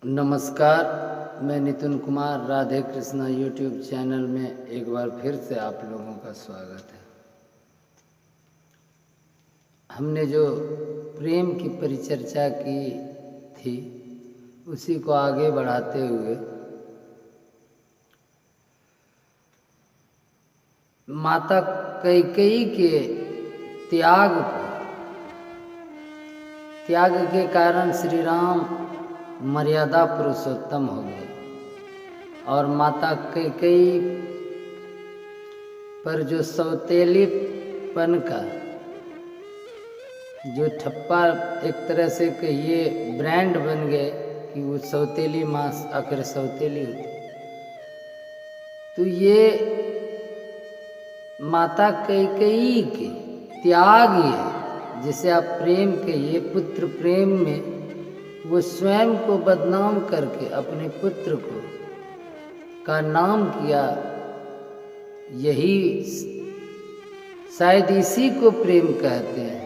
नमस्कार, मैं Nitin Kumar Radhe Krishna YouTube channel में एक बार फिर से आप लोगों का स्वागत है। हमने जो प्रेम की परिचर्चा की थी उसी को आगे बढ़ाते हुए माता कैकेयी के त्याग के कारण श्री राम मर्यादा पुरुषोत्तम हो गए और माता कैकेयी पर जो सौतेलीपन का जो ठप्पा एक तरह से कहिए ब्रांड बन गए कि वो सौतेली माँ आखिर सौतेली होती। तो ये माता कैकेयी के त्याग ही है, जिसे आप प्रेम कहिए, पुत्र प्रेम में वो स्वयं को बदनाम करके अपने पुत्र को का नाम किया। यही शायद इसी को प्रेम कहते हैं।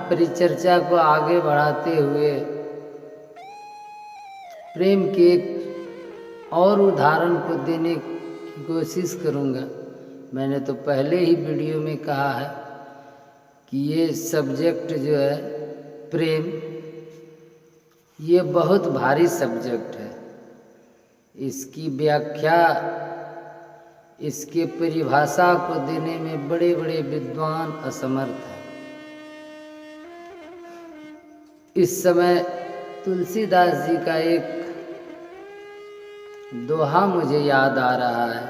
परिचर्चा को आगे बढ़ाते हुए प्रेम के एक और उदाहरण को देने की कोशिश करूंगा। मैंने तो पहले ही वीडियो में कहा है कि ये सब्जेक्ट जो है प्रेम, ये बहुत भारी सब्जेक्ट है। इसकी व्याख्या, इसके परिभाषा को देने में बड़े बड़े विद्वान असमर्थ हैं। इस समय तुलसीदास जी का एक दोहा मुझे याद आ रहा है।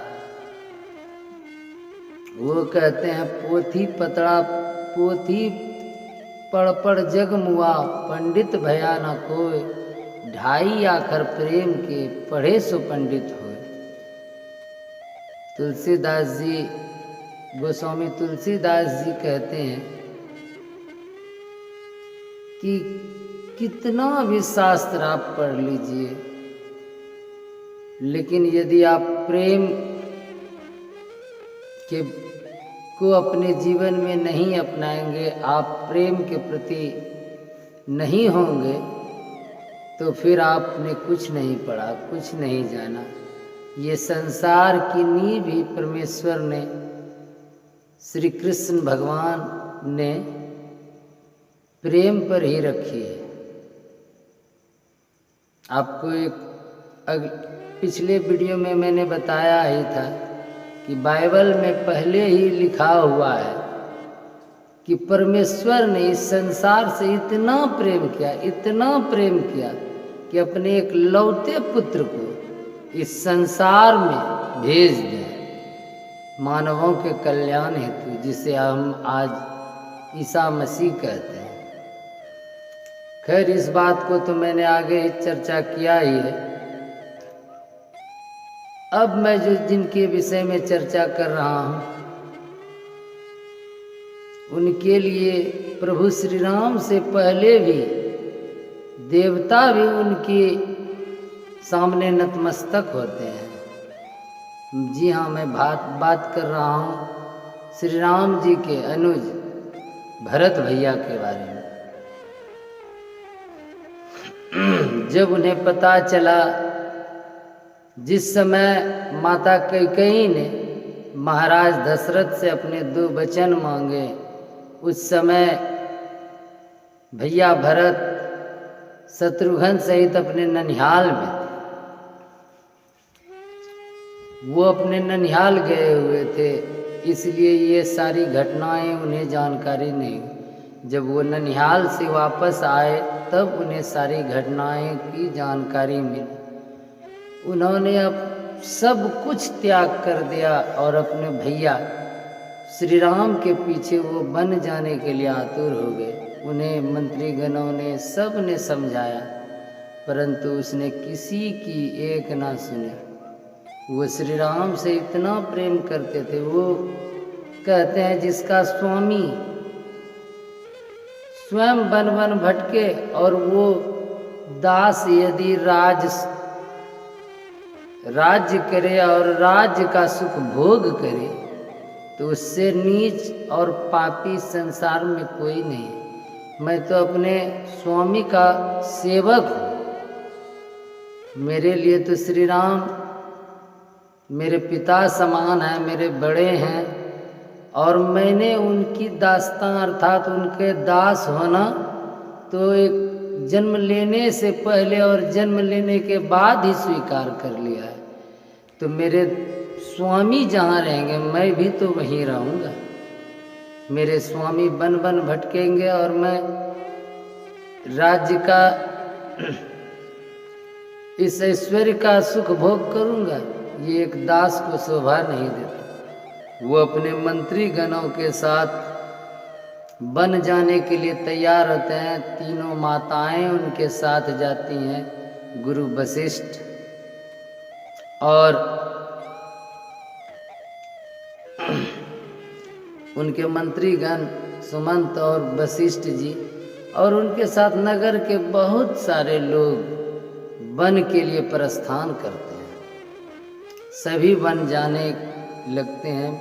वो कहते हैं, पोथी पढ़ पढ़ जग मुआ, पंडित भया न कोय, ढाई आखर प्रेम के पढ़े सो पंडित होय। तुलसीदास जी, गोस्वामी तुलसीदास जी कहते हैं कि कितना भी शास्त्र आप पढ़ लीजिए, लेकिन यदि आप प्रेम के को अपने जीवन में नहीं अपनाएंगे, आप प्रेम के प्रति नहीं होंगे, तो फिर आपने कुछ नहीं पढ़ा, कुछ नहीं जाना। ये संसार की नींव भी परमेश्वर ने, श्री कृष्ण भगवान ने प्रेम पर ही रखी है। आपको एक पिछले वीडियो में मैंने बताया ही था कि बाइबल में पहले ही लिखा हुआ है कि परमेश्वर ने इस संसार से इतना प्रेम किया कि अपने एक लौते पुत्र को इस संसार में भेज दिया मानवों के कल्याण हेतु, जिसे हम आज ईसा मसीह कहते हैं। खैर, इस बात को तो मैंने आगे ही चर्चा किया ही है। अब मैं जिनके विषय में चर्चा कर रहा हूँ उनके लिए प्रभु श्री राम से पहले भी देवता भी उनके सामने नतमस्तक होते हैं। जी हाँ, मैं बात कर रहा हूँ श्री राम जी के अनुज भरत भैया के बारे में। जब उन्हें पता चला, जिस समय माता कैकेयी ने महाराज दशरथ से अपने 2 वचन मांगे, उस समय भैया भरत शत्रुघ्न सहित अपने ननिहाल में थे। वो अपने ननिहाल गए हुए थे, इसलिए ये सारी घटनाएं उन्हें जानकारी नहीं। जब वो ननिहाल से वापस आए तब उन्हें सारी घटनाएं की जानकारी मिली। उन्होंने अब सब कुछ त्याग कर दिया और अपने भैया श्री राम के पीछे वो बन जाने के लिए आतुर हो गए। उन्हें मंत्रीगणों ने, सब ने समझाया, परंतु उसने किसी की एक ना सुनी। वो श्री राम से इतना प्रेम करते थे। वो कहते हैं, जिसका स्वामी स्वयं वन वन भटके और वो दास यदि राज्य करे और राज्य का सुख भोग करे, तो उससे नीच और पापी संसार में कोई नहीं। मैं तो अपने स्वामी का सेवक हूँ। मेरे लिए तो श्री राम मेरे पिता समान हैं, मेरे बड़े हैं, और मैंने उनकी दास्तां अर्थात उनके दास होना तो एक जन्म लेने से पहले और जन्म लेने के बाद ही स्वीकार कर लिया है। तो मेरे स्वामी जहाँ रहेंगे मैं भी तो वहीं रहूँगा। मेरे स्वामी बन बन भटकेंगे और मैं राज्य का इस ऐश्वर्य का सुख भोग करूँगा, ये एक दास को शोभा नहीं देता। वो अपने मंत्री गणों के साथ बन जाने के लिए तैयार होते हैं। तीनों माताएं उनके साथ जाती हैं, गुरु वशिष्ठ और उनके मंत्रीगण सुमंत और वशिष्ठ जी, और उनके साथ नगर के बहुत सारे लोग वन के लिए प्रस्थान करते हैं। सभी वन जाने लगते हैं।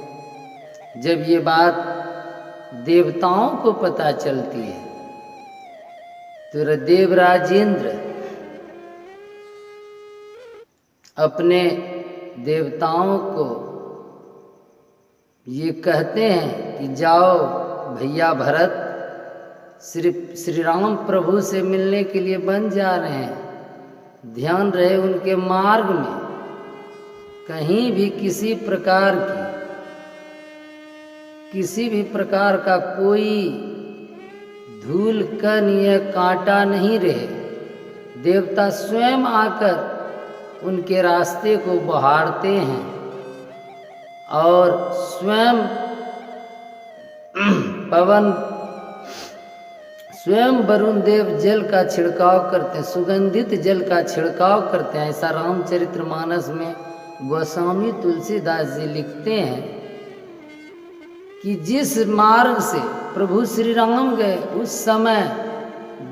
जब ये बात देवताओं को पता चलती है तो देवराजेंद्र अपने देवताओं को ये कहते हैं कि जाओ भैया भरत श्री राम प्रभु से मिलने के लिए बन जा रहे हैं, ध्यान रहे उनके मार्ग में कहीं भी किसी भी प्रकार का कोई धूल कण या कांटा नहीं रहे। देवता स्वयं आकर उनके रास्ते को बहारते हैं और स्वयं वरुण देव जल का छिड़काव करते हैं, सुगंधित जल का छिड़काव करते हैं। ऐसा रामचरितमानस में गोस्वामी तुलसीदास जी लिखते हैं कि जिस मार्ग से प्रभु श्री राम गए उस समय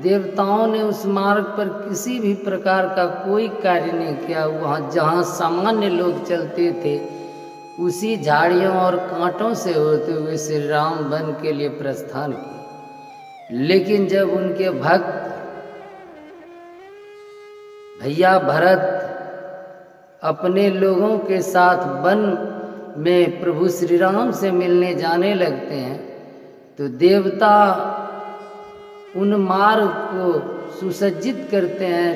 देवताओं ने उस मार्ग पर किसी भी प्रकार का कोई कार्य नहीं किया। वहाँ जहाँ सामान्य लोग चलते थे उसी झाड़ियों और कांटों से होते हुए श्री राम वन के लिए प्रस्थान किए। लेकिन जब उनके भक्त भैया भरत अपने लोगों के साथ वन में प्रभु श्री राम से मिलने जाने लगते हैं तो देवता उन मार्ग को सुसज्जित करते हैं,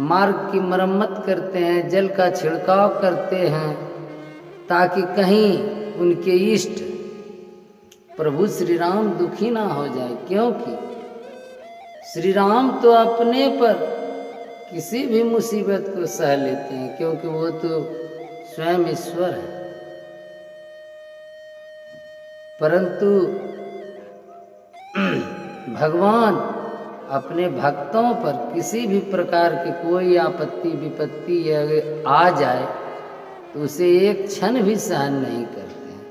मार्ग की मरम्मत करते हैं, जल का छिड़काव करते हैं ताकि कहीं उनके इष्ट प्रभु श्री राम दुखी ना हो जाए। क्योंकि श्री राम तो अपने पर किसी भी मुसीबत को सह लेते हैं, क्योंकि वो तो स्वयं ईश्वर है। परंतु भगवान अपने भक्तों पर किसी भी प्रकार की कोई आपत्ति विपत्ति आ जाए तो उसे एक क्षण भी सहन नहीं करते हैं।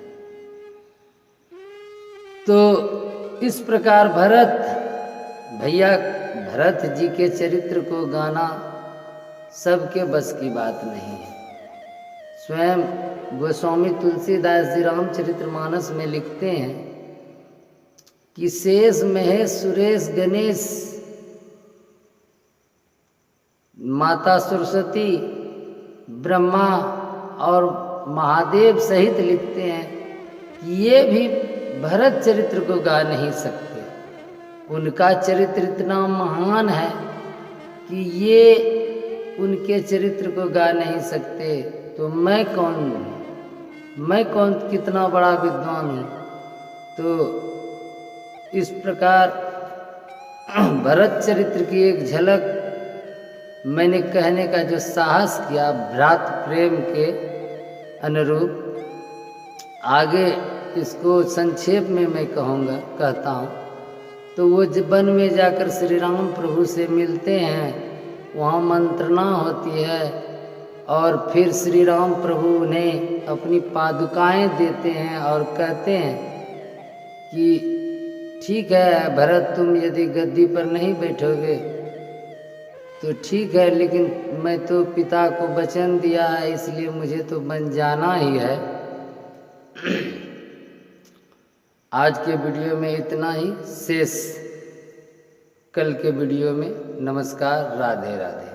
तो इस प्रकार भैया भरत जी के चरित्र को गाना सबके बस की बात नहीं है। स्वयं गोस्वामी तुलसीदास जी रामचरितमानस में लिखते हैं कि शेष महेश सुरेश गणेश माता सरस्वती ब्रह्मा और महादेव सहित लिखते हैं कि ये भी भरत चरित्र को गा नहीं सकते। उनका चरित्र इतना महान है कि ये उनके चरित्र को गा नहीं सकते, तो मैं कौन कितना बड़ा विद्वान हूँ। तो इस प्रकार भरत चरित्र की एक झलक मैंने कहने का जो साहस किया भ्रात प्रेम के अनुरूप। आगे इसको संक्षेप में मैं कहता हूँ। तो वो वन में जाकर श्री राम प्रभु से मिलते हैं, वहाँ मंत्रणा होती है और फिर श्री राम प्रभु उन्हें अपनी पादुकाएं देते हैं और कहते हैं कि ठीक है भरत, तुम यदि गद्दी पर नहीं बैठोगे तो ठीक है, लेकिन मैं तो पिता को वचन दिया है, इसलिए मुझे तो बन जाना ही है। आज के वीडियो में इतना ही शेष। कल के वीडियो में। नमस्कार, राधे राधे।